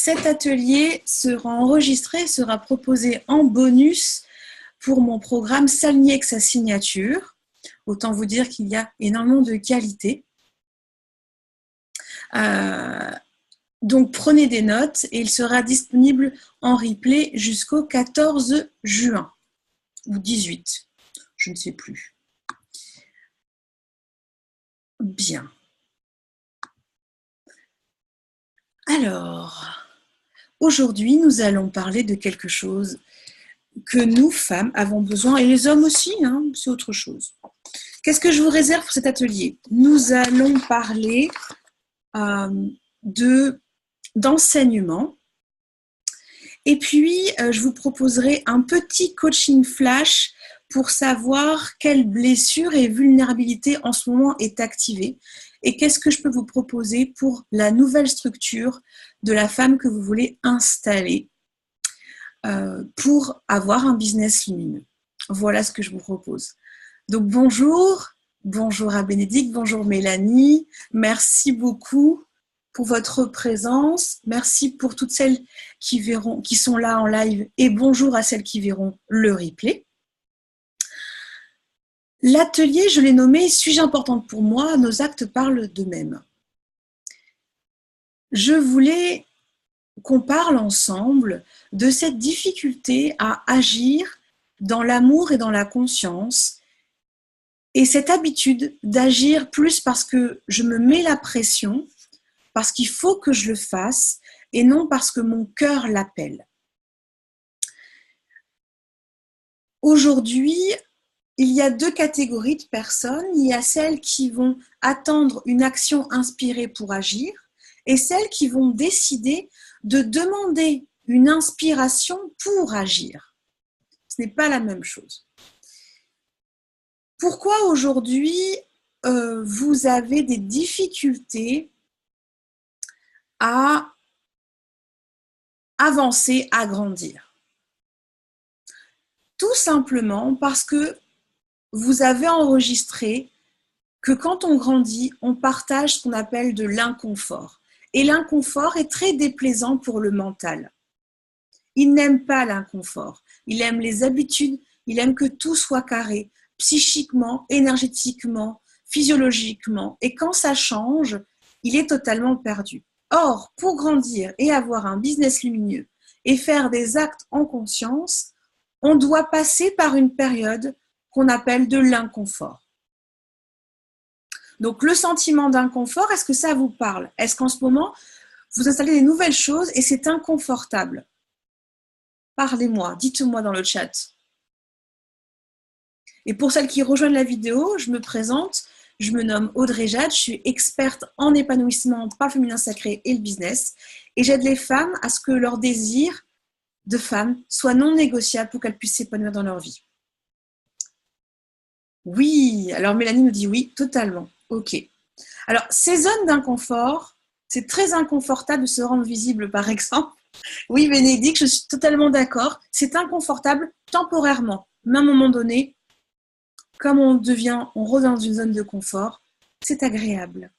cet atelier sera enregistré, sera proposé en bonus pour mon programme S'aligner avec sa signature. Autant vous dire qu'il y a énormément de qualité. Donc prenez des notes et il sera disponible en replay jusqu'au 14 juin ou 18, je ne sais plus. Bien. Alors, aujourd'hui, nous allons parler de quelque chose que nous, femmes, avons besoin, et les hommes aussi, hein, c'est autre chose. Qu'est-ce que je vous réserve pour cet atelier? Nous allons parler d'enseignement. Et puis, je vous proposerai un petit coaching flash pour savoir quelle blessure et vulnérabilité en ce moment est activée et qu'est-ce que je peux vous proposer pour la nouvelle structure de la femme que vous voulez installer pour avoir un business lumineux. Voilà ce que je vous propose. Donc bonjour à Bénédicte, bonjour Mélanie, merci beaucoup pour votre présence, merci pour toutes celles qui sont là en live et bonjour à celles qui verront le replay. L'atelier, je l'ai nommé « Suis-je importante pour moi ? Nos actes parlent d'eux-mêmes ». Je voulais qu'on parle ensemble de cette difficulté à agir dans l'amour et dans la conscience et cette habitude d'agir plus parce que je me mets la pression, parce qu'il faut que je le fasse et non parce que mon cœur l'appelle. Aujourd'hui, il y a deux catégories de personnes. Il y a celles qui vont attendre une action inspirée pour agir et celles qui vont décider de demander une inspiration pour agir. Ce n'est pas la même chose. Pourquoi aujourd'hui vous avez des difficultés à avancer, à grandir? Tout simplement parce que vous avez enregistré que quand on grandit, on partage ce qu'on appelle de l'inconfort. Et l'inconfort est très déplaisant pour le mental. Il n'aime pas l'inconfort. Il aime les habitudes, il aime que tout soit carré, psychiquement, énergétiquement, physiologiquement. Et quand ça change, il est totalement perdu. Or, pour grandir et avoir un business lumineux et faire des actes en conscience, on doit passer par une période qu'on appelle de l'inconfort. Donc, le sentiment d'inconfort, est-ce que ça vous parle? Est-ce qu'en ce moment, vous installez des nouvelles choses et c'est inconfortable? Parlez-moi, dites-moi dans le chat. Et pour celles qui rejoignent la vidéo, je me présente, je me nomme Audrey Jade, je suis experte en épanouissement par le féminin sacré et le business et j'aide les femmes à ce que leur désir de femme soit non négociable pour qu'elles puissent s'épanouir dans leur vie. Oui, alors Mélanie nous dit oui, totalement. Ok. Alors, ces zones d'inconfort, c'est très inconfortable de se rendre visible, par exemple. Oui, Bénédicte, je suis totalement d'accord. C'est inconfortable temporairement. Mais à un moment donné, comme on revient dans une zone de confort, c'est agréable.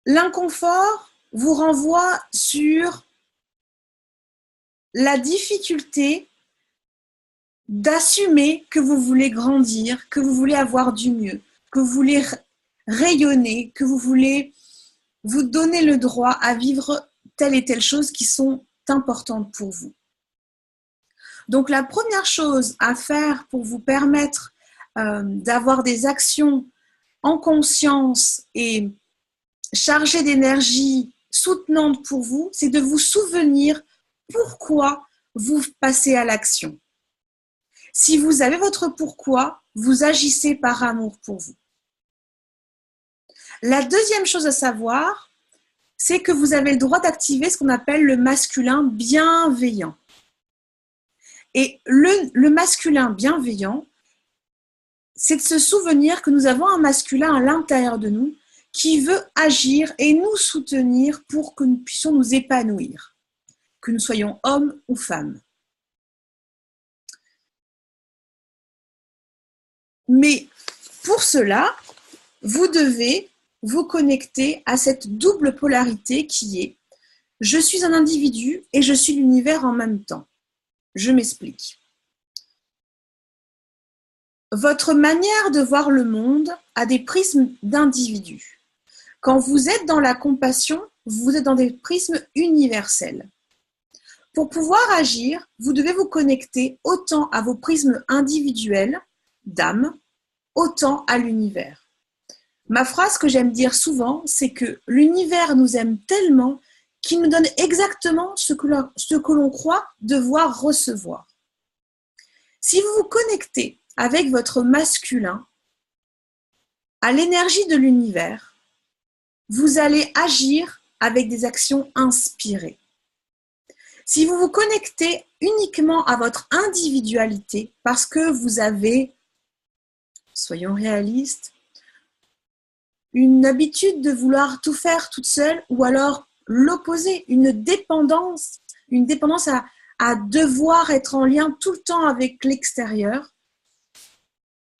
L'inconfort vous renvoie sur la difficulté d'assumer que vous voulez grandir, que vous voulez avoir du mieux, que vous voulez rayonner, que vous voulez vous donner le droit à vivre telle et telle chose qui sont importantes pour vous. Donc la première chose à faire pour vous permettre d'avoir des actions en conscience et chargées d'énergie soutenantes pour vous, c'est de vous souvenir pourquoi vous passez à l'action. Si vous avez votre pourquoi, vous agissez par amour pour vous. La deuxième chose à savoir, c'est que vous avez le droit d'activer ce qu'on appelle le masculin bienveillant. Et le masculin bienveillant, c'est de se souvenir que nous avons un masculin à l'intérieur de nous qui veut agir et nous soutenir pour que nous puissions nous épanouir, que nous soyons hommes ou femmes. Mais pour cela, vous devez vous connecter à cette double polarité qui est Je suis un individu et je suis l'univers en même temps. Je m'explique. Votre manière de voir le monde a des prismes d'individu. Quand vous êtes dans la compassion, vous êtes dans des prismes universels. Pour pouvoir agir, vous devez vous connecter autant à vos prismes individuels, d'âme, autant à l'univers. Ma phrase que j'aime dire souvent, c'est que l'univers nous aime tellement qu'il nous donne exactement ce que l'on croit devoir recevoir. Si vous vous connectez avec votre masculin à l'énergie de l'univers, vous allez agir avec des actions inspirées. Si vous vous connectez uniquement à votre individualité parce que vous avez, soyons réalistes, une habitude de vouloir tout faire toute seule ou alors l'opposé, une dépendance à devoir être en lien tout le temps avec l'extérieur,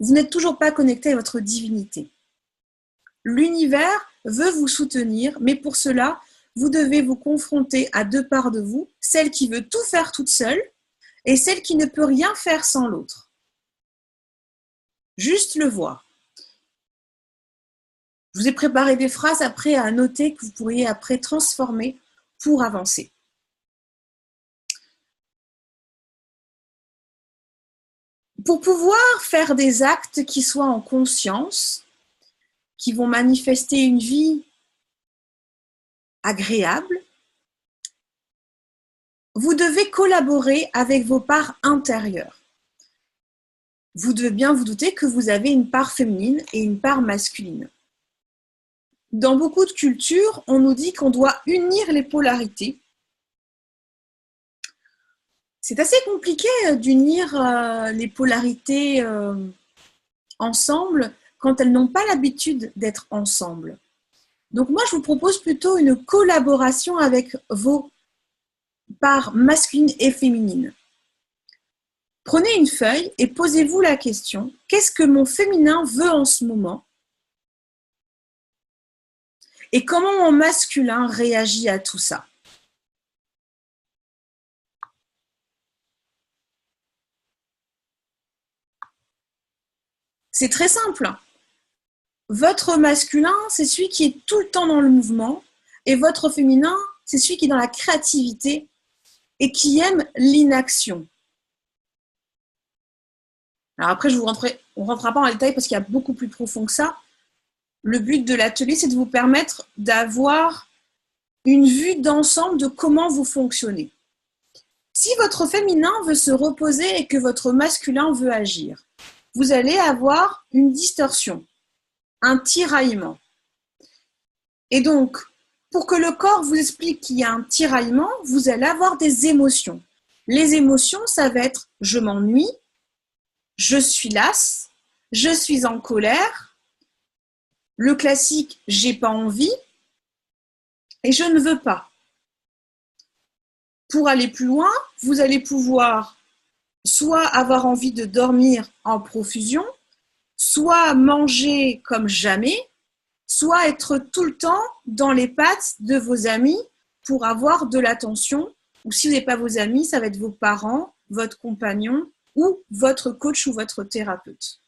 vous n'êtes toujours pas connecté à votre divinité. L'univers veut vous soutenir, mais pour cela, vous devez vous confronter à deux parts de vous, celle qui veut tout faire toute seule et celle qui ne peut rien faire sans l'autre. Juste le voir. Je vous ai préparé des phrases après à noter que vous pourriez après transformer pour avancer. Pour pouvoir faire des actes qui soient en conscience, qui vont manifester une vie agréable, vous devez collaborer avec vos parts intérieures. Vous devez bien vous douter que vous avez une part féminine et une part masculine. Dans beaucoup de cultures, on nous dit qu'on doit unir les polarités. C'est assez compliqué d'unir les polarités ensemble quand elles n'ont pas l'habitude d'être ensemble. Donc moi, je vous propose plutôt une collaboration avec vos parts masculines et féminines. Prenez une feuille et posez-vous la question, qu'est-ce que mon féminin veut en ce moment? Et comment mon masculin réagit à tout ça? C'est très simple. Votre masculin, c'est celui qui est tout le temps dans le mouvement, et votre féminin, c'est celui qui est dans la créativité et qui aime l'inaction. Alors après, on ne rentrera pas en détail parce qu'il y a beaucoup plus profond que ça. Le but de l'atelier, c'est de vous permettre d'avoir une vue d'ensemble de comment vous fonctionnez. Si votre féminin veut se reposer et que votre masculin veut agir, vous allez avoir une distorsion, un tiraillement. Et donc, pour que le corps vous explique qu'il y a un tiraillement, vous allez avoir des émotions. Les émotions, ça va être « je m'ennuie »,« je suis lasse »,« je suis en colère », le classique « j'ai pas envie » et « je ne veux pas ». Pour aller plus loin, vous allez pouvoir soit avoir envie de dormir en profusion, soit manger comme jamais, soit être tout le temps dans les pattes de vos amis pour avoir de l'attention. Ou si vous n'avez pas vos amis, ça va être vos parents, votre compagnon ou votre coach ou votre thérapeute.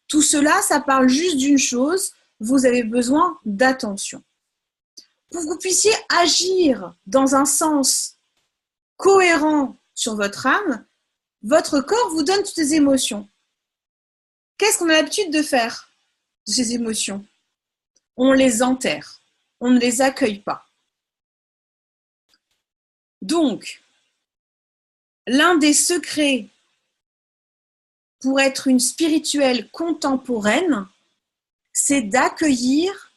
Tout cela, ça parle juste d'une chose, vous avez besoin d'attention. Pour que vous puissiez agir dans un sens cohérent sur votre âme, votre corps vous donne toutes ces émotions. Qu'est-ce qu'on a l'habitude de faire de ces émotions? On les enterre, on ne les accueille pas. Donc, l'un des secrets pour être une spirituelle contemporaine, c'est d'accueillir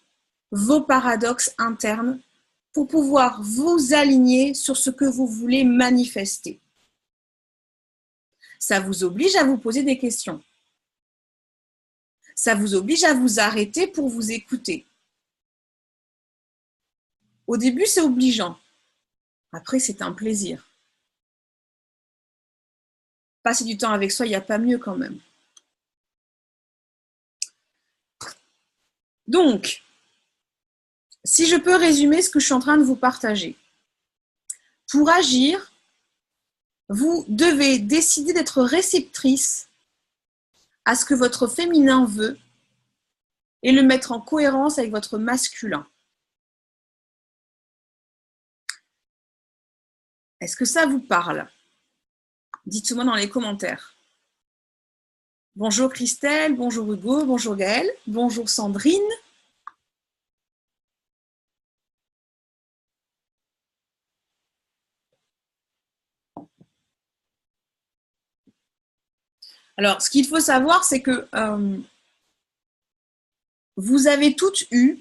vos paradoxes internes pour pouvoir vous aligner sur ce que vous voulez manifester. Ça vous oblige à vous poser des questions. Ça vous oblige à vous arrêter pour vous écouter. Au début, c'est obligeant. Après, c'est un plaisir. Passer du temps avec soi, il n'y a pas mieux quand même. Donc, si je peux résumer ce que je suis en train de vous partager. Pour agir, vous devez décider d'être réceptrice à ce que votre féminin veut et le mettre en cohérence avec votre masculin. Est-ce que ça vous parle? Dites-moi dans les commentaires. Bonjour Christelle, bonjour Hugo, bonjour Gaëlle, bonjour Sandrine. Alors, ce qu'il faut savoir, c'est que vous avez toutes eu,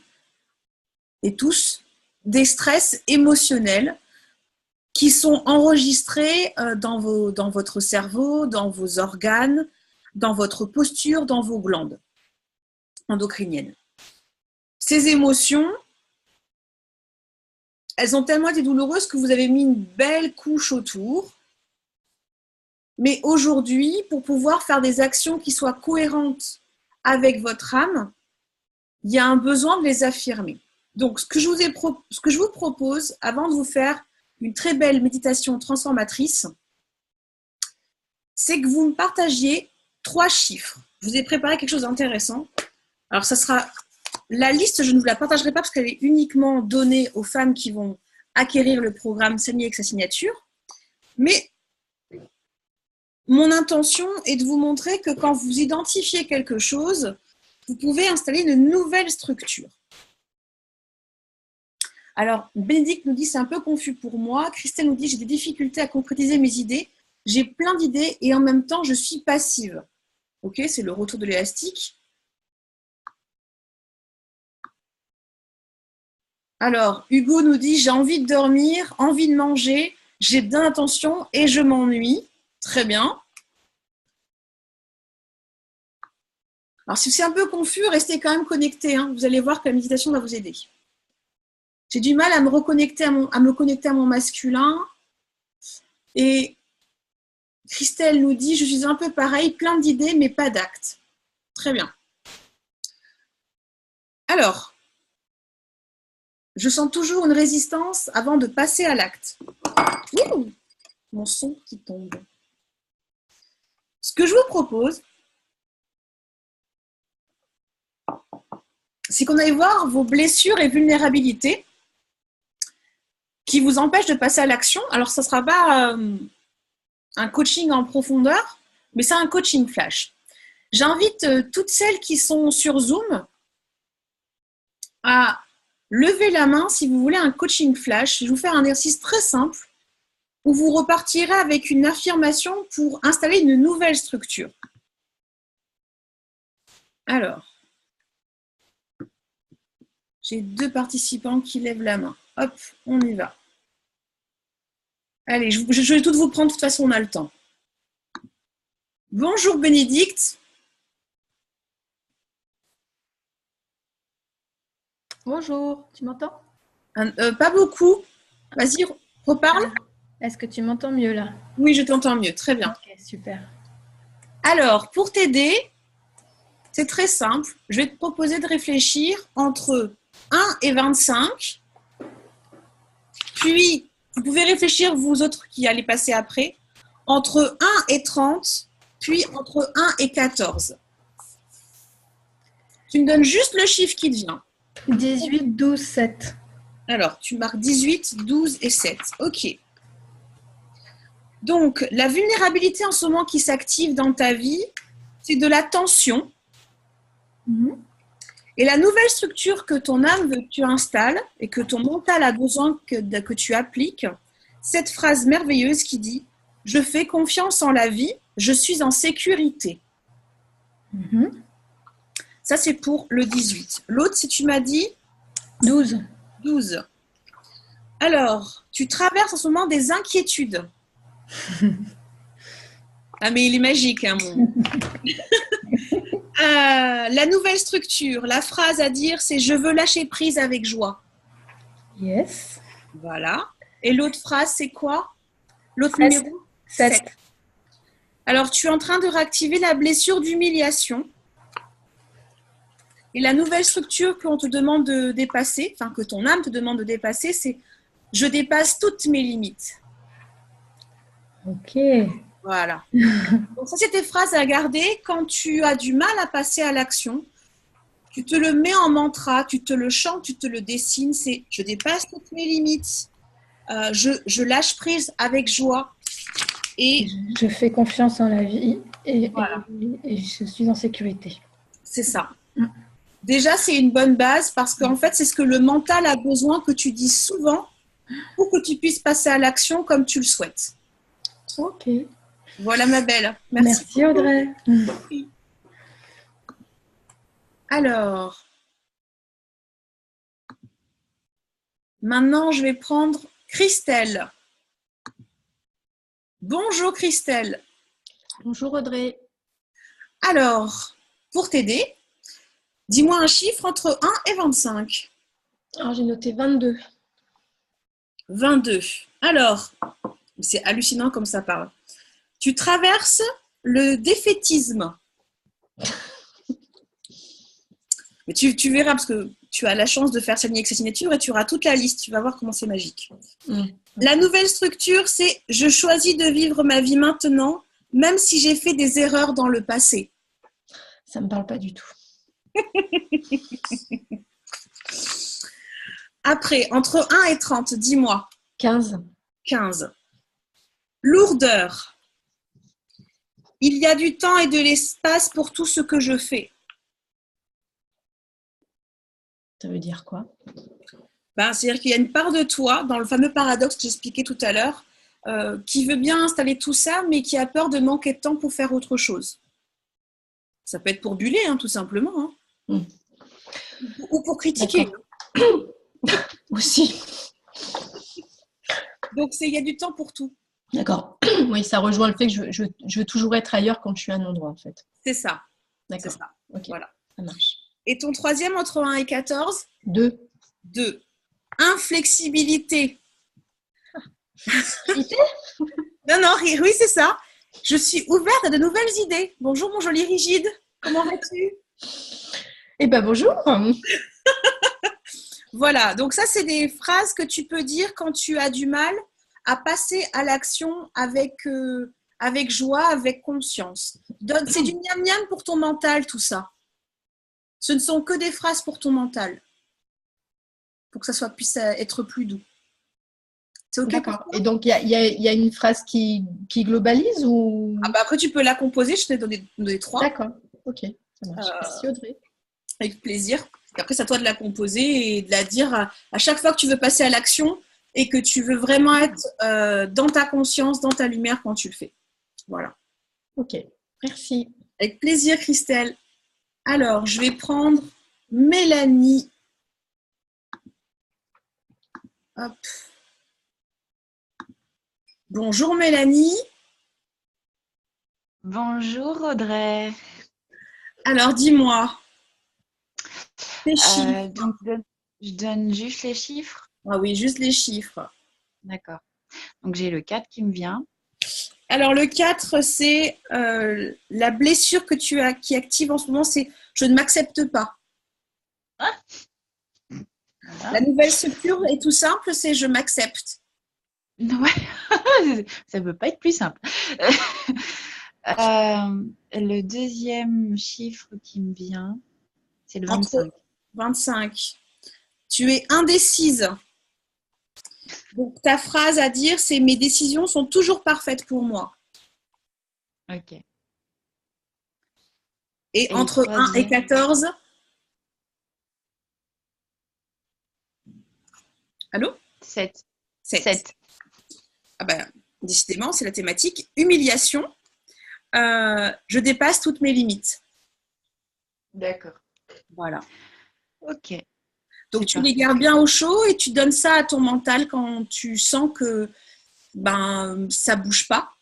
et tous, des stress émotionnels qui sont enregistrés dans votre cerveau, dans vos organes, dans votre posture, dans vos glandes endocriniennes. Ces émotions, elles ont tellement été douloureuses que vous avez mis une belle couche autour. Mais aujourd'hui, pour pouvoir faire des actions qui soient cohérentes avec votre âme, il y a un besoin de les affirmer. Donc, ce que je vous propose, avant de vous faire une très belle méditation transformatrice, c'est que vous me partagiez 3 chiffres. Je vous ai préparé quelque chose d'intéressant. Alors, ça sera la liste, je ne vous la partagerai pas parce qu'elle est uniquement donnée aux femmes qui vont acquérir le programme Samy avec sa signature. Mais mon intention est de vous montrer que quand vous identifiez quelque chose, vous pouvez installer une nouvelle structure. Alors, Bénédicte nous dit c'est un peu confus pour moi. Christelle nous dit j'ai des difficultés à concrétiser mes idées. J'ai plein d'idées et en même temps, je suis passive. Ok, c'est le retour de l'élastique. Alors, Hugo nous dit j'ai envie de dormir, envie de manger, j'ai bien l'intention et je m'ennuie. Très bien. Alors, si c'est un peu confus, restez quand même connectés. Vous allez voir que la méditation va vous aider. J'ai du mal à me reconnecter à mon masculin. Et Christelle nous dit, je suis un peu pareil, plein d'idées, mais pas d'actes. Très bien. Alors, je sens toujours une résistance avant de passer à l'acte. Mon son qui tombe. Ce que je vous propose, c'est qu'on aille voir vos blessures et vulnérabilités qui vous empêchent de passer à l'action. Alors, ça ne sera pas un coaching en profondeur, mais c'est un coaching flash. J'invite toutes celles qui sont sur Zoom à lever la main si vous voulez un coaching flash. Je vais vous faire un exercice très simple où vous repartirez avec une affirmation pour installer une nouvelle structure. Alors, j'ai 2 participants qui lèvent la main. Hop, on y va. Allez, je vais toutes vous prendre, de toute façon, on a le temps. Bonjour Bénédicte. Bonjour, tu m'entends? Pas beaucoup. Vas-y, reparle. Est-ce que tu m'entends mieux là? Oui, je t'entends mieux, très bien. Ok, super. Alors, pour t'aider, c'est très simple. Je vais te proposer de réfléchir entre 1 et 25. Puis, vous pouvez réfléchir, vous autres qui allez passer après, entre 1 et 30, puis entre 1 et 14. Tu me donnes juste le chiffre qui te vient. 18, 12, 7. Alors, tu marques 18, 12 et 7. Ok. Donc, la vulnérabilité en ce moment qui s'active dans ta vie, c'est de la tension. Et la nouvelle structure que ton âme veut que tu installes et que ton mental a besoin que tu appliques, cette phrase merveilleuse qui dit « Je fais confiance en la vie, je suis en sécurité ». Ça, c'est pour le 18. L'autre, si tu m'as dit 12. 12. Alors, tu traverses en ce moment des inquiétudes. Ah, mais il est magique, hein, mon. La nouvelle structure, la phrase à dire, c'est « Je veux lâcher prise avec joie ». Yes. Voilà. Et l'autre phrase, c'est quoi? L'autre 7. numéro 7. Alors, tu es en train de réactiver la blessure d'humiliation. Et la nouvelle structure qu'on te demande de dépasser, enfin que ton âme te demande de dépasser, c'est « je dépasse toutes mes limites ». Ok. Voilà. Donc ça, c'est tes phrases à garder quand tu as du mal à passer à l'action. Tu te le mets en mantra, tu te le chantes, tu te le dessines. C'est « je dépasse toutes mes limites ». Je lâche prise avec joie. Et Je fais confiance en la vie voilà, et je suis en sécurité. c'est ça. Déjà, c'est une bonne base parce qu'en fait, c'est ce que le mental a besoin que tu dises souvent pour que tu puisses passer à l'action comme tu le souhaites. Ok. Voilà ma belle. Merci. Merci Audrey. Alors, maintenant, je vais prendre Christelle. Bonjour Christelle. Bonjour Audrey. Alors, pour t'aider, dis-moi un chiffre entre 1 et 25. Alors j'ai noté 22. 22. Alors, c'est hallucinant comme ça parle. Tu traverses le défaitisme. Mais tu verras, parce que tu as la chance de faire s'aligner avec sa signature et tu auras toute la liste. Tu vas voir comment c'est magique. La nouvelle structure, c'est « je choisis de vivre ma vie maintenant, même si j'ai fait des erreurs dans le passé ». Ça me parle pas du tout. Après, entre 1 et 30, dis-moi. 15. 15. Lourdeur. Il y a du temps et de l'espace pour tout ce que je fais. Ça veut dire quoi? C'est-à-dire qu'il y a une part de toi, dans le fameux paradoxe que j'expliquais tout à l'heure, qui veut bien installer tout ça, mais qui a peur de manquer de temps pour faire autre chose. Ça peut être pour buller, hein, tout simplement. Hein. Ou pour critiquer. Aussi. Donc, il y a du temps pour tout. D'accord. Oui, ça rejoint le fait que je veux toujours être ailleurs quand je suis à un endroit, en fait. C'est ça. D'accord. C'est ça. Ok. Voilà. Ça marche. Et ton troisième entre 1 et 14? 2. 2. Inflexibilité. Non, oui, c'est ça. Je suis ouverte à de nouvelles idées. Bonjour, mon joli rigide. Comment vas-tu? Eh ben bonjour. Voilà, donc ça, c'est des phrases que tu peux dire quand tu as du mal à passer à l'action avec joie, avec conscience. C'est du miam-miam pour ton mental, tout ça. Ce ne sont que des phrases pour ton mental, pour que ça puisse être plus doux. C'est OK? D'accord. Et donc, il y a une phrase qui globalise ou... Après, tu peux la composer. Je t'ai donné 3. D'accord. OK. Ça marche. Merci Audrey. Avec plaisir. Et après, c'est à toi de la composer et de la dire à chaque fois que tu veux passer à l'action et que tu veux vraiment être dans ta conscience, dans ta lumière quand tu le fais. Voilà. OK. Merci. Avec plaisir, Christelle. Alors, je vais prendre Mélanie. Hop. Bonjour Mélanie. Bonjour Audrey. Alors, dis-moi. Les chiffres. Donc, je donne juste les chiffres. Ah oui, juste les chiffres. D'accord. Donc, j'ai le 4 qui me vient. Alors, le 4, c'est la blessure que tu as, qui active en ce moment, c'est « je ne m'accepte pas ». Voilà. La nouvelle structure est tout simple, c'est « je m'accepte ». Ouais, ça ne peut pas être plus simple. Le deuxième chiffre qui me vient, c'est le 25. 25. Tu es indécise. Donc, ta phrase à dire, c'est « mes décisions sont toujours parfaites pour moi ». Ok. Et entre 1 et 14. Allô? 7. 7. Décidément, c'est la thématique. Humiliation. Je dépasse toutes mes limites. D'accord. Voilà. Ok. Donc, tu les gardes bien au chaud et tu donnes ça à ton mental quand tu sens que ça ne bouge pas.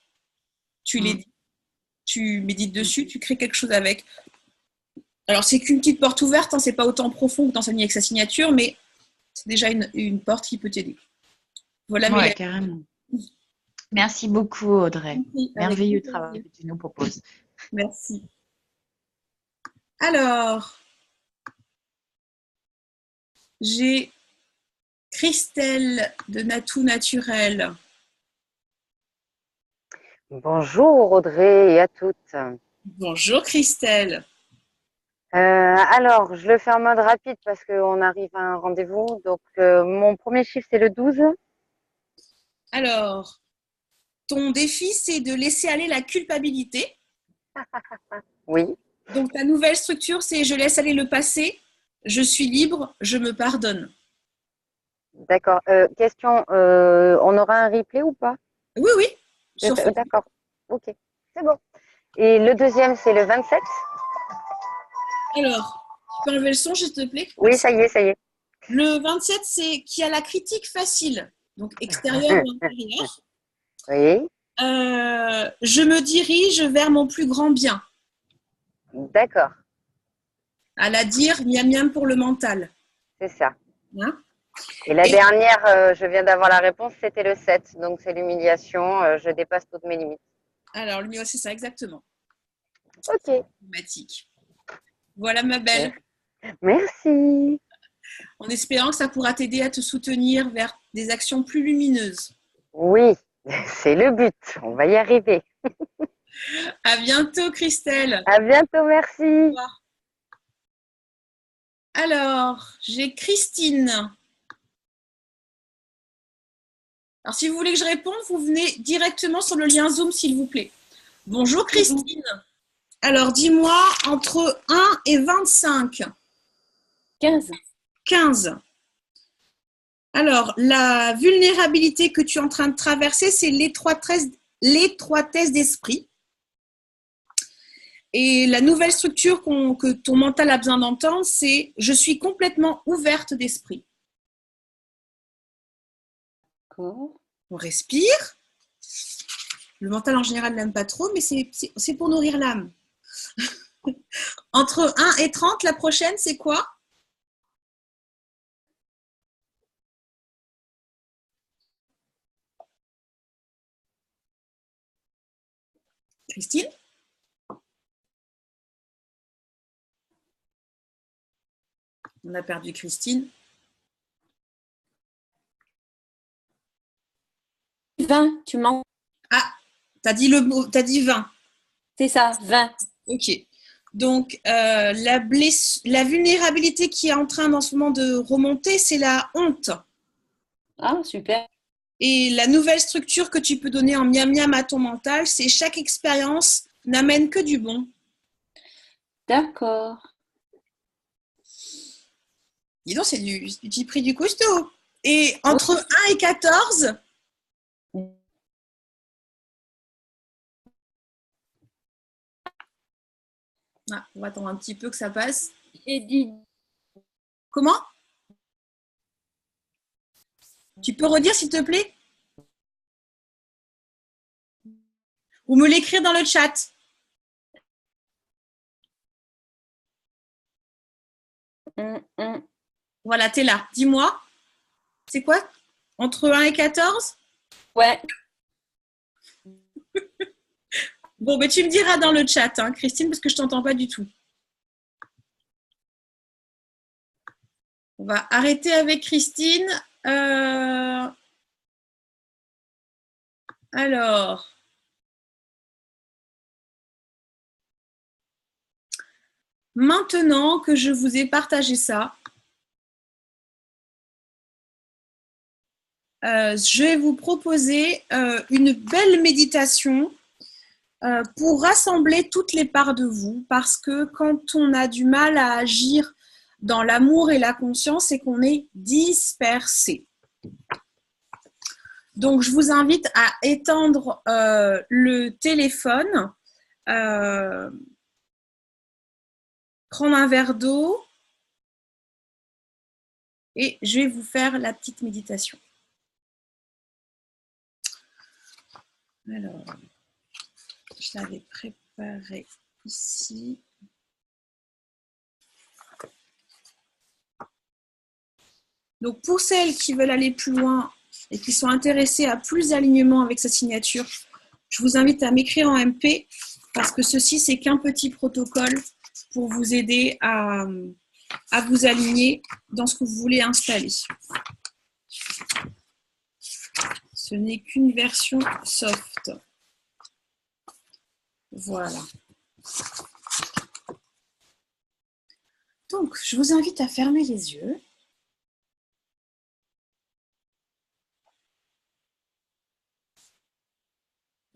Tu les dis. Tu médites dessus, tu crées quelque chose avec. Alors, c'est qu'une petite porte ouverte, hein, c'est pas autant profond que d'enseigner avec sa signature, mais c'est déjà une porte qui peut t'aider. Voilà, ouais, carrément. Merci beaucoup, Audrey. Merveilleux travail que tu nous proposes. Merci. Alors, J'ai Christelle de Natou Naturel. Bonjour Audrey et à toutes. Bonjour Christelle. Alors, je le fais en mode rapide parce qu'on arrive à un rendez-vous. Donc, mon premier chiffre, c'est le 12. Alors, ton défi, c'est de laisser aller la culpabilité. Oui, Donc, ta nouvelle structure, c'est je laisse aller le passé, je suis libre, je me pardonne. d'accord. Question, on aura un replay ou pas? Oui, oui. Sauf que- D'accord. Ok, c'est bon. Et le deuxième, c'est le 27. Alors, tu peux enlever le son, s'il te plaît? Oui, ça y est, ça y est. Le 27, c'est qui a la critique facile, donc extérieure ou intérieure. Oui, Je me dirige vers mon plus grand bien. d'accord, À la dire, miam miam pour le mental. c'est ça. Hein? Et la Et- dernière, je viens d'avoir la réponse, c'était le 7. Donc, c'est l'humiliation. Je dépasse toutes mes limites. Alors, le mien, c'est ça, exactement. Ok, Automatique. Voilà, ma belle. merci. En espérant que ça pourra t'aider à te soutenir vers des actions plus lumineuses. Oui, c'est le but. On va y arriver. À bientôt, Christelle. À bientôt, merci. Au revoir. Alors, j'ai Christine. Alors, si vous voulez que je réponde, vous venez directement sur le lien Zoom, s'il vous plaît. Bonjour, Christine. Alors, dis-moi, entre 1 et 25. 15. 15. Alors, la vulnérabilité que tu es en train de traverser, c'est l'étroitesse d'esprit. Et la nouvelle structure que ton mental a besoin d'entendre, c'est « je suis complètement ouverte d'esprit ». D'accord. On respire. Le mental, en général, n'aime pas trop, mais c'est pour nourrir l'âme. Entre 1 et 30, la prochaine, c'est quoi? Christine? On a perdu Christine. 20, tu mens. Ah, t'as dit le mot, t'as dit 20. C'est ça, 20. Ok. Donc, la vulnérabilité qui est en train en ce moment de remonter, c'est la honte. Ah, super. Et la nouvelle structure que tu peux donner en miam miam à ton mental, c'est chaque expérience n'amène que du bon. D'accord. Dis donc, c'est du prix du costaud. Et entre 1 et 14, ah, on va attendre un petit peu que ça passe. J'ai dit Comment? Tu peux redire, s'il te plaît? Ou me l'écrire dans le chat. Voilà, t'es là. Dis-moi. C'est quoi? Entre 1 et 14? Ouais. Bon, mais tu me diras dans le chat, hein, Christine, parce que je t'entends pas du tout. On va arrêter avec Christine. Alors, maintenant que je vous ai partagé ça, je vais vous proposer une belle méditation pour rassembler toutes les parts de vous, parce que quand on a du mal à agir dans l'amour et la conscience, c'est qu'on est dispersé. Donc, je vous invite à étendre le téléphone, prendre un verre d'eau et je vais vous faire la petite méditation. Alors, je l'avais préparé ici. Donc, pour celles qui veulent aller plus loin et qui sont intéressées à plus d'alignement avec sa signature, je vous invite à m'écrire en MP parce que ceci, c'est qu'un petit protocole pour vous aider à à vous aligner dans ce que vous voulez installer. Ce n'est qu'une version soft. Voilà. Donc, je vous invite à fermer les yeux.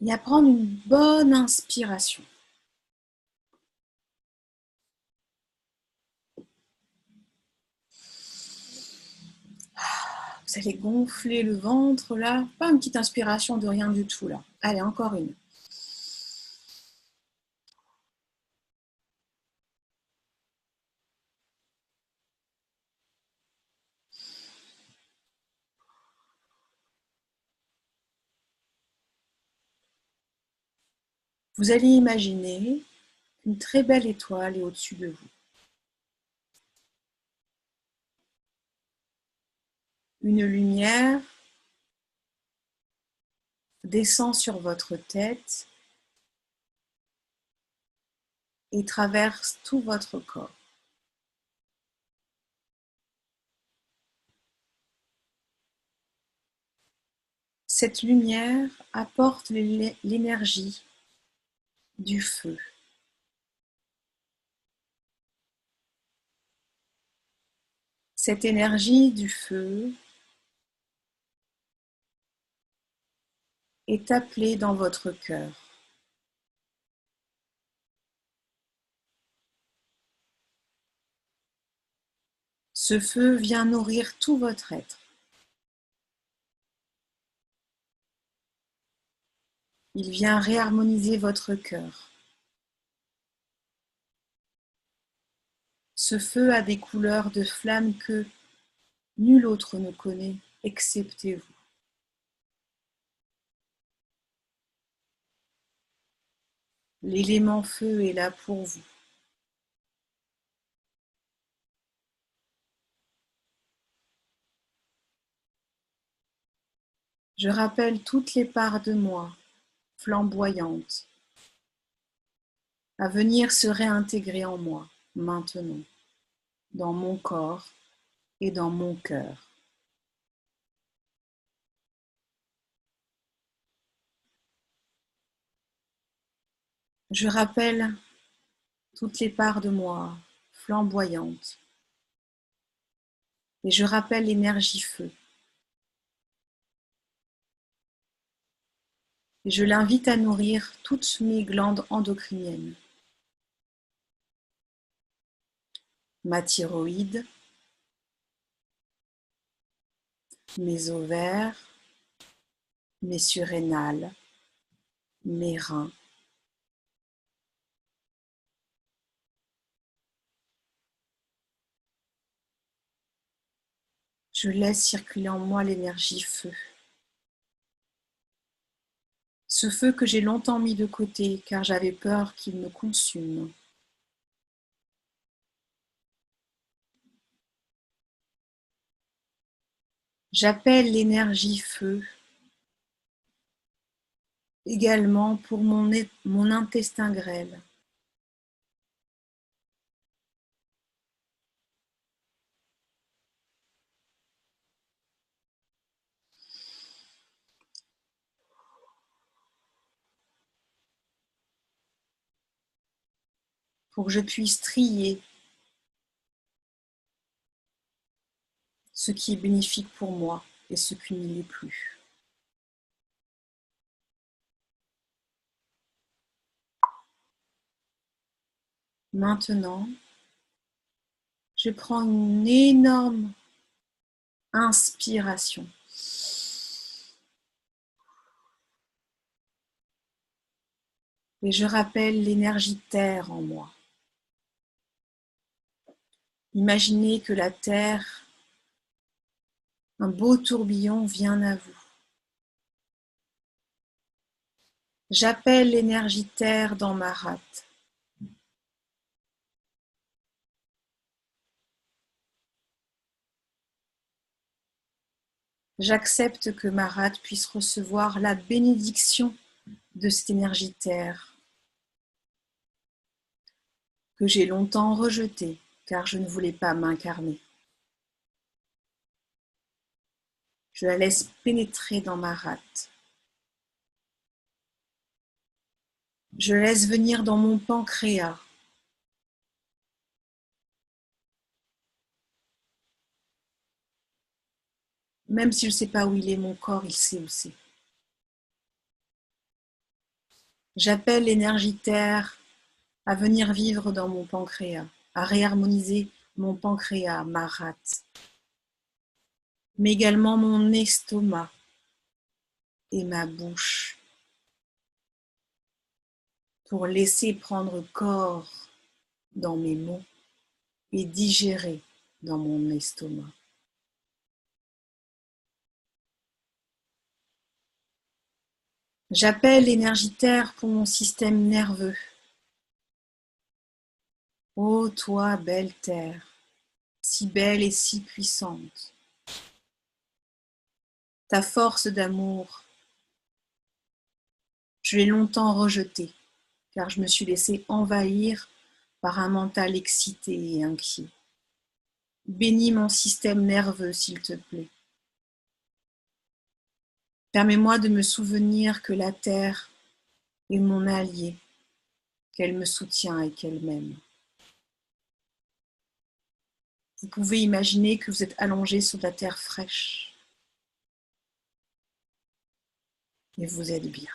Et à prendre une bonne inspiration. Vous allez gonfler le ventre là. Pas une petite inspiration de rien du tout là. Allez, encore une. Vous allez imaginer qu'une très belle étoile est au-dessus de vous. Une lumière descend sur votre tête et traverse tout votre corps. Cette lumière apporte l'énergie du feu. Cette énergie du feu est appelée dans votre cœur. Ce feu vient nourrir tout votre être. Il vient réharmoniser votre cœur. Ce feu a des couleurs de flamme que nul autre ne connaît, excepté vous. L'élément feu est là pour vous. Je rappelle toutes les parts de moi, flamboyantes, à venir se réintégrer en moi, maintenant, dans mon corps et dans mon cœur. Je rappelle toutes les parts de moi, flamboyantes, et je rappelle l'énergie feu. Et je l'invite à nourrir toutes mes glandes endocriniennes. Ma thyroïde, mes ovaires, mes surrénales, mes reins. Je laisse circuler en moi l'énergie feu. Ce feu que j'ai longtemps mis de côté car j'avais peur qu'il me consume. J'appelle l'énergie feu également pour mon intestin grêle. Pour que je puisse trier ce qui est bénéfique pour moi et ce qui ne l'est plus. Maintenant, je prends une énorme inspiration. Et je rappelle l'énergie terre en moi. Imaginez que la terre, un beau tourbillon vient à vous. J'appelle l'énergie terre dans ma rate. J'accepte que ma rate puisse recevoir la bénédiction de cette énergie terre que j'ai longtemps rejetée car je ne voulais pas m'incarner. Je la laisse pénétrer dans ma rate. Je la laisse venir dans mon pancréas. Même s'il ne sait pas où il est, mon corps, il sait où c'est. J'appelle l'énergie terre à venir vivre dans mon pancréas, à réharmoniser mon pancréas, ma rate, mais également mon estomac et ma bouche, pour laisser prendre corps dans mes mots et digérer dans mon estomac. J'appelle l'énergie terre pour mon système nerveux. Ô toi, belle terre, si belle et si puissante, ta force d'amour, je l'ai longtemps rejetée, car je me suis laissée envahir par un mental excité et inquiet. Bénis mon système nerveux, s'il te plaît. Permets-moi de me souvenir que la terre est mon allié, qu'elle me soutient et qu'elle m'aime. Vous pouvez imaginer que vous êtes allongé sur de la terre fraîche et vous êtes bien.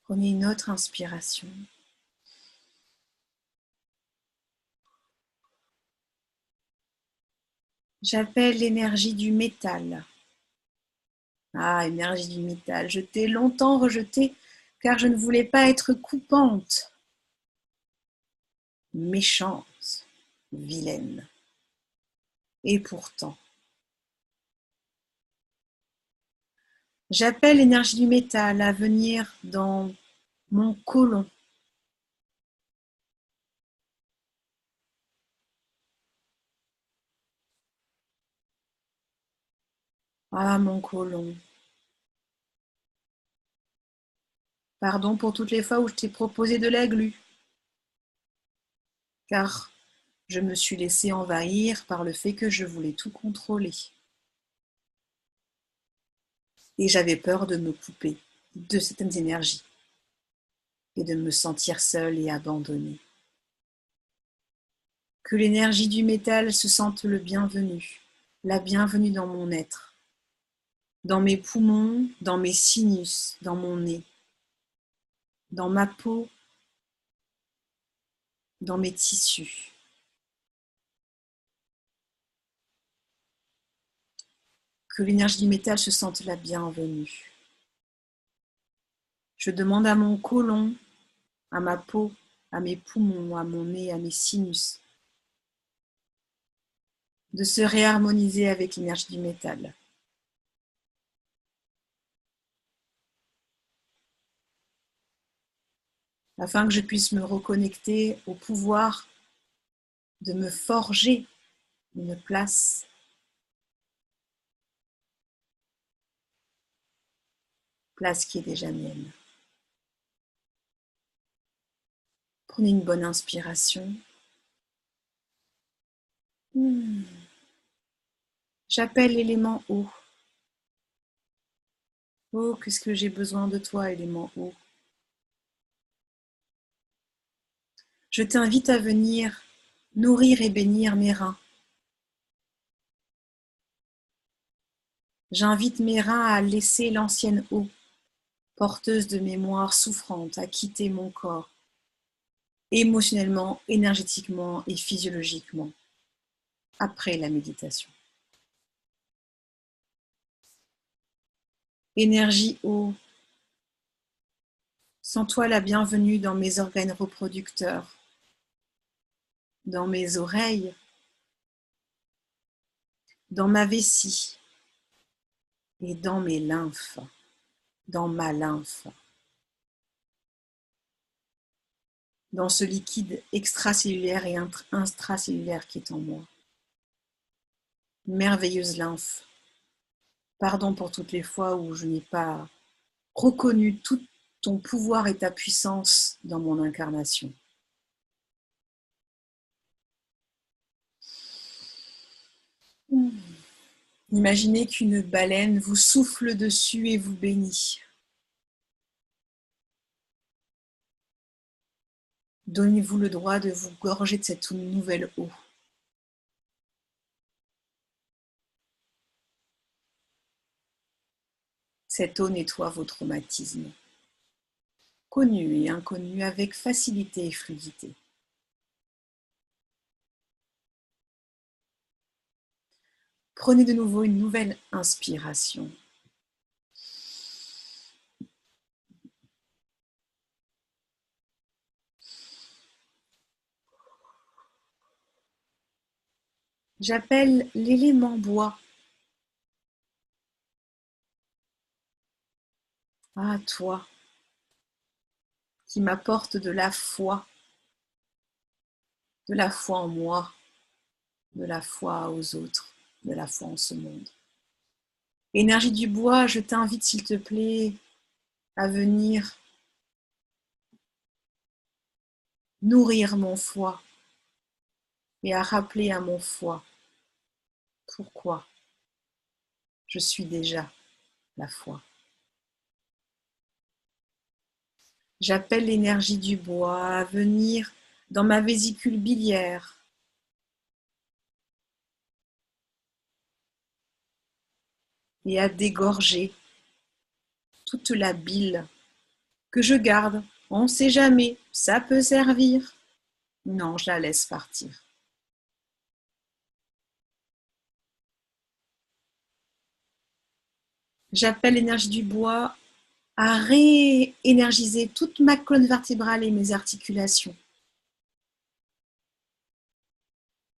Prenez une autre inspiration. J'appelle l'énergie du métal. Ah, énergie du métal, je t'ai longtemps rejetée car je ne voulais pas être coupante, méchante, vilaine. Et pourtant, j'appelle l'énergie du métal à venir dans mon côlon. Ah, mon côlon. Pardon pour toutes les fois où je t'ai proposé de la glu, car je me suis laissée envahir par le fait que je voulais tout contrôler. Et j'avais peur de me couper de certaines énergies et de me sentir seule et abandonnée. Que l'énergie du métal se sente le bienvenu, la bienvenue dans mon être, dans mes poumons, dans mes sinus, dans mon nez, dans ma peau, dans mes tissus. Que l'énergie du métal se sente la bienvenue. Je demande à mon côlon, à ma peau, à mes poumons, à mon nez, à mes sinus, de se réharmoniser avec l'énergie du métal. Afin que je puisse me reconnecter au pouvoir de me forger une place qui est déjà mienne. Prenez une bonne inspiration. J'appelle l'élément eau. Oh, qu'est-ce que j'ai besoin de toi, élément eau. Je t'invite à venir nourrir et bénir mes reins. J'invite mes reins à laisser l'ancienne eau, porteuse de mémoire souffrante, à quitter mon corps, émotionnellement, énergétiquement et physiologiquement, après la méditation. Énergie eau, sens-toi la bienvenue dans mes organes reproducteurs, dans mes oreilles, dans ma vessie et dans mes lymphes, dans ma lymphe, dans ce liquide extracellulaire et intracellulaire qui est en moi. merveilleuse lymphe. Pardon pour toutes les fois où je n'ai pas reconnu tout ton pouvoir et ta puissance dans mon incarnation. Imaginez qu'une baleine vous souffle dessus et vous bénit. Donnez-vous le droit de vous gorger de cette nouvelle eau. Cette eau nettoie vos traumatismes, connus et inconnus, avec facilité et fluidité. Prenez de nouveau une nouvelle inspiration. J'appelle l'élément bois. Ah, toi, qui m'apporte de la foi en moi, de la foi aux autres, de la foi en ce monde. Énergie du bois, je t'invite s'il te plaît à venir nourrir mon foie et à rappeler à mon foie pourquoi je suis déjà la foi. J'appelle l'énergie du bois à venir dans ma vésicule biliaire et à dégorger toute la bile que je garde. On ne sait jamais, ça peut servir. Non, je la laisse partir. J'appelle l'énergie du bois à réénergiser toute ma colonne vertébrale et mes articulations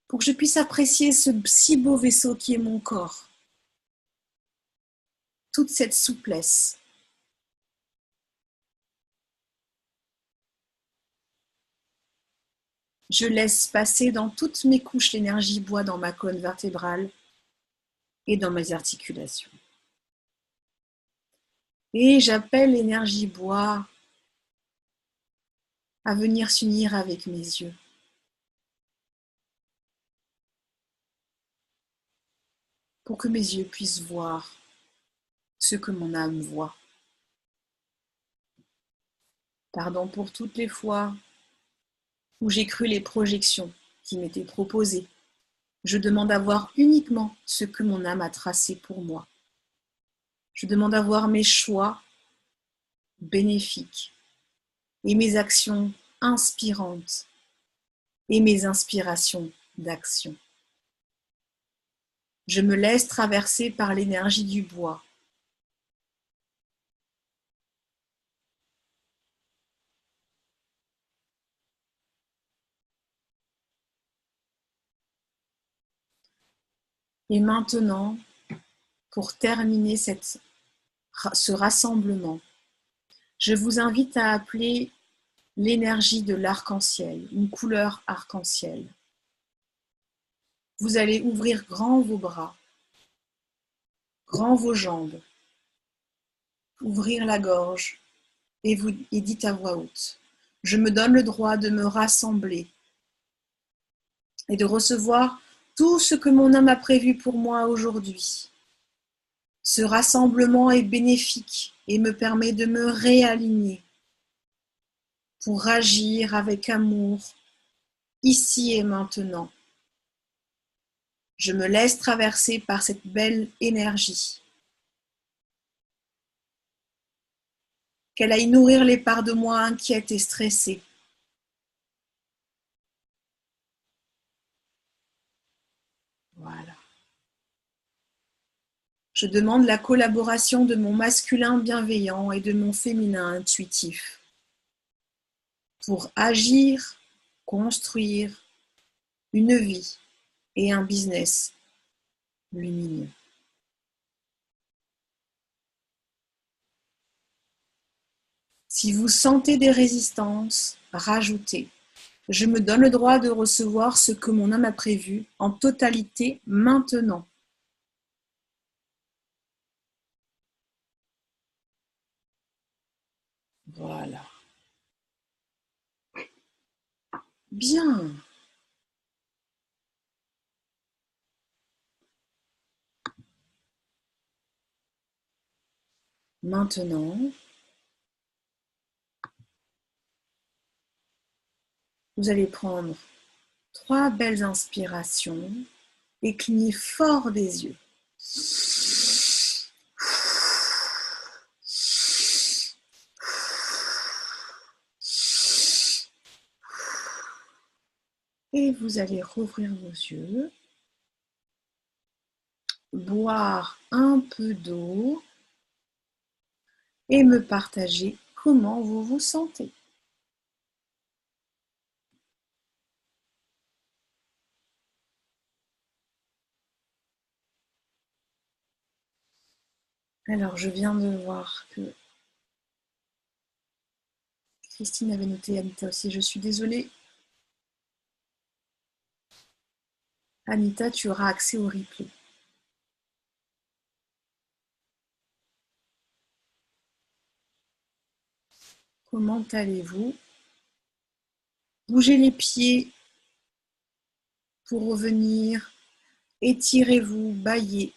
pour que je puisse apprécier ce si beau vaisseau qui est mon corps. Toute cette souplesse. Je laisse passer dans toutes mes couches l'énergie bois dans ma colonne vertébrale et dans mes articulations. Et j'appelle l'énergie bois à venir s'unir avec mes yeux. Pour que mes yeux puissent voir ce que mon âme voit. Pardon pour toutes les fois où j'ai cru les projections qui m'étaient proposées. Je demande à voir uniquement ce que mon âme a tracé pour moi. Je demande à voir mes choix bénéfiques et mes actions inspirantes et mes inspirations d'action. Je me laisse traverser par l'énergie du bois. Et maintenant, pour terminer ce rassemblement, je vous invite à appeler l'énergie de l'arc-en-ciel, une couleur arc-en-ciel. Vous allez ouvrir grand vos bras, grand vos jambes, ouvrir la gorge et dites à voix haute: je me donne le droit de me rassembler et de recevoir tout ce que mon âme a prévu pour moi aujourd'hui. Ce rassemblement est bénéfique et me permet de me réaligner pour agir avec amour, ici et maintenant. Je me laisse traverser par cette belle énergie. Qu'elle aille nourrir les parts de moi inquiètes et stressées. Voilà. Je demande la collaboration de mon masculin bienveillant et de mon féminin intuitif pour agir, construire une vie et un business lumineux. Si vous sentez des résistances, rajoutez. Je me donne le droit de recevoir ce que mon âme a prévu en totalité maintenant. Voilà. Bien. Maintenant, vous allez prendre 3 belles inspirations et cligner fort des yeux. Et vous allez rouvrir vos yeux, boire un peu d'eau et me partager comment vous vous sentez. Alors, je viens de voir que Christine avait noté, Anita aussi. Je suis désolée. Anita, tu auras accès au replay. Comment allez-vous? Bougez les pieds pour revenir. Étirez-vous, bâillez.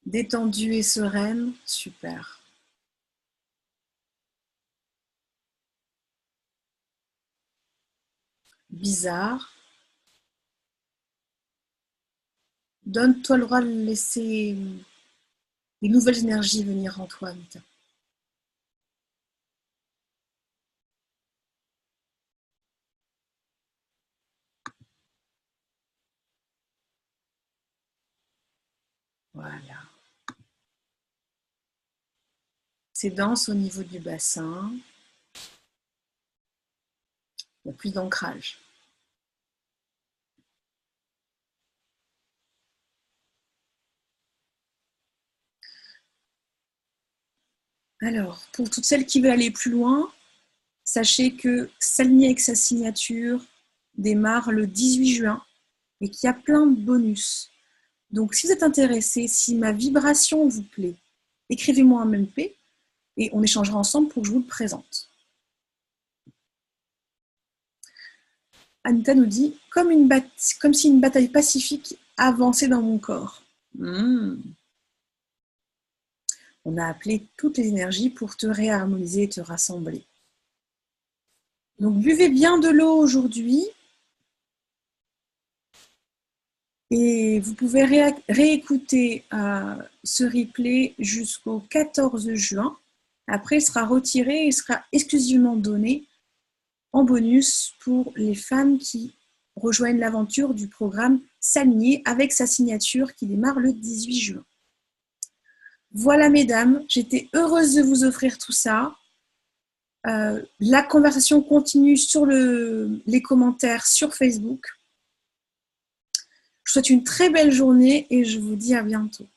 Détendue et sereine, super. Bizarre. Donne-toi le droit de laisser les nouvelles énergies venir en toi, Anita. Voilà. C'est dense au niveau du bassin. Il y a plus d'ancrage. Alors, pour toutes celles qui veulent aller plus loin, sachez que S'aligner avec sa signature démarre le 18 juin et qu'il y a plein de bonus. Donc, si vous êtes intéressé, si ma vibration vous plaît, écrivez-moi un MP et on échangera ensemble pour que je vous le présente. Anita nous dit « comme si une bataille pacifique avançait dans mon corps ». On a appelé toutes les énergies pour te réharmoniser et te rassembler. Donc, buvez bien de l'eau aujourd'hui. Et vous pouvez réécouter ce replay jusqu'au 14 juin. Après, il sera retiré et sera exclusivement donné en bonus pour les femmes qui rejoignent l'aventure du programme S'aligner avec sa signature qui démarre le 18 juin. Voilà, mesdames, j'étais heureuse de vous offrir tout ça. La conversation continue sur les commentaires sur Facebook. Je vous souhaite une très belle journée et je vous dis à bientôt.